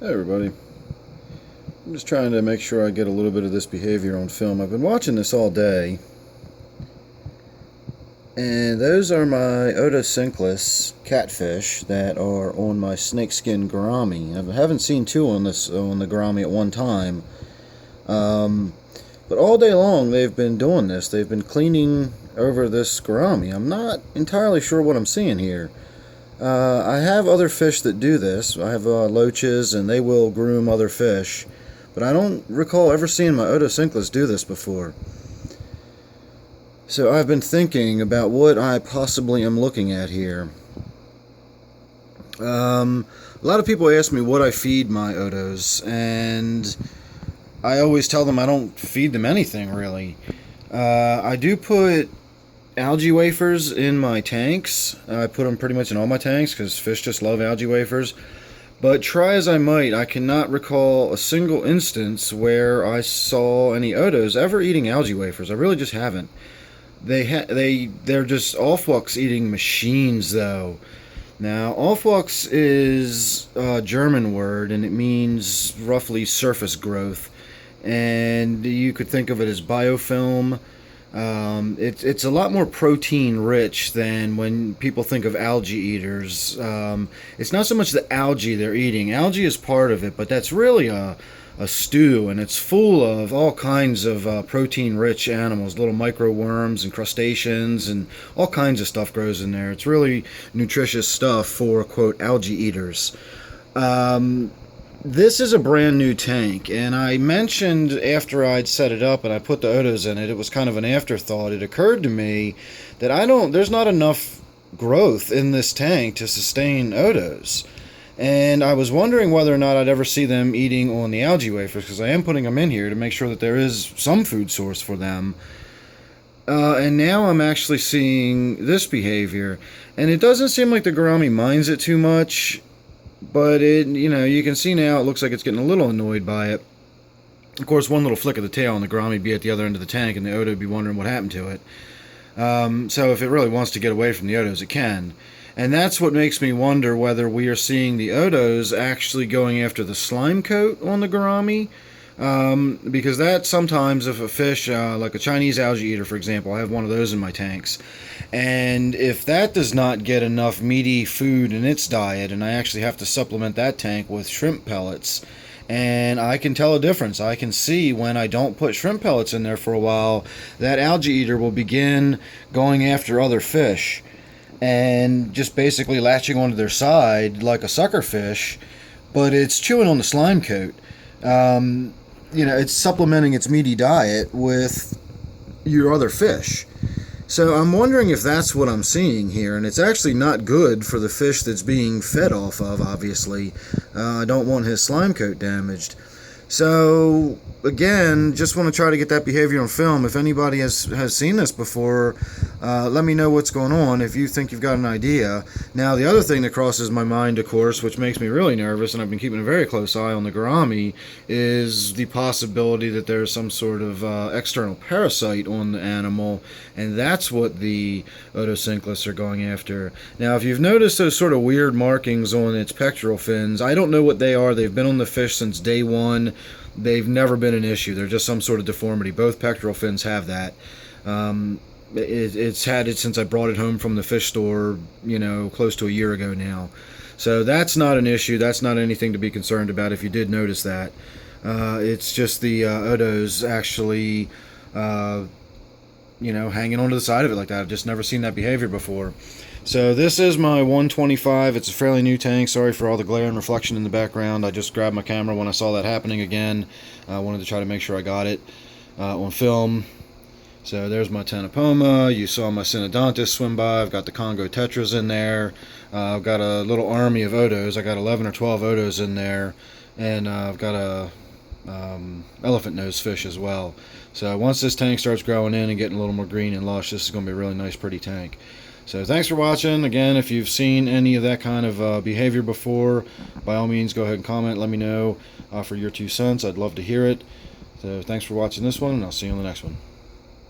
Hey everybody, I'm just trying to make sure I get a little bit of this behavior on film. I've been watching this all day, and those are my Otocinclus catfish that are on my Snakeskin Gourami. I haven't seen two on the Gourami at one time, but all day long they've been doing this. They've been cleaning over this Gourami. I'm not entirely sure what I'm seeing here. I have other fish that do this. I have loaches, and they will groom other fish. But I don't recall ever seeing my Otocinclus do this before. So I've been thinking about what I possibly am looking at here. A lot of people ask me what I feed my Otos, and I always tell them I don't feed them anything, really. I do put algae wafers in my tanks. I put them pretty much in all my tanks because fish just love algae wafers. But try as I might, I cannot recall a single instance where I saw any Otos ever eating algae wafers. I really just haven't. They're just Allflux eating machines, though. Now, Allflux is a German word, and it means roughly surface growth. And you could think of it as biofilm. It's a lot more protein rich than when people think of algae eaters. It's not so much the algae they're eating. Algae is part of it, but that's really a stew, and it's full of all kinds of protein rich animals, little micro worms and crustaceans, and all kinds of stuff grows in there. It's really nutritious stuff for, quote, algae eaters. This is a brand new tank, and I mentioned after I'd set it up and I put the Otos in it, it was kind of an afterthought. It occurred to me that there's not enough growth in this tank to sustain Otos. And I was wondering whether or not I'd ever see them eating on the algae wafers, because I am putting them in here to make sure that there is some food source for them. And now I'm actually seeing this behavior, and it doesn't seem like the Gourami minds it too much. But you can see now it looks like it's getting a little annoyed by it. Of course, one little flick of the tail and the Gourami would be at the other end of the tank, and the Oto would be wondering what happened to it. So if it really wants to get away from the Otos, it can. And that's what makes me wonder whether we are seeing the Otos actually going after the slime coat on the Gourami. Because that sometimes, if a fish, like a Chinese algae eater, for example, I have one of those in my tanks, and if that does not get enough meaty food in its diet, and I actually have to supplement that tank with shrimp pellets, and I can tell a difference. I can see when I don't put shrimp pellets in there for a while, that algae eater will begin going after other fish, and just basically latching onto their side like a sucker fish, but it's chewing on the slime coat. It's supplementing its meaty diet with your other fish. So I'm wondering if that's what I'm seeing here, and it's actually not good for the fish that's being fed off of, obviously. I don't want his slime coat damaged. So, again, just want to try to get that behavior on film. If anybody has seen this before, let me know what's going on if you think you've got an idea. Now, the other thing that crosses my mind, of course, which makes me really nervous, and I've been keeping a very close eye on the Gourami, is the possibility that there's some sort of external parasite on the animal, and that's what the Otocinclus are going after. Now, if you've noticed those sort of weird markings on its pectoral fins, I don't know what they are. They've been on the fish since day one. They've never been an issue. They're just some sort of deformity. Both pectoral fins have that. It's had it since I brought it home from the fish store, close to a year ago now. So that's not an issue. That's not anything to be concerned about if you did notice that. It's just the Otos actually, hanging onto the side of it like that. I've just never seen that behavior before. So this is my 125. It's a fairly new tank. Sorry for all the glare and reflection in the background. I just grabbed my camera when I saw that happening again. I wanted to try to make sure I got it on film. So there's my Tanapoma. You saw my Synodontis swim by. I've got the Congo Tetras in there. I've got a little army of Otos. I got 11 or 12 Otos in there. And I've got a elephant nose fish as well. So once this tank starts growing in and getting a little more green and lush, this is going to be a really nice, pretty tank. So thanks for watching. Again, if you've seen any of that kind of behavior before, by all means, go ahead and comment. Let me know for your 2 cents. I'd love to hear it. So thanks for watching this one, and I'll see you on the next one.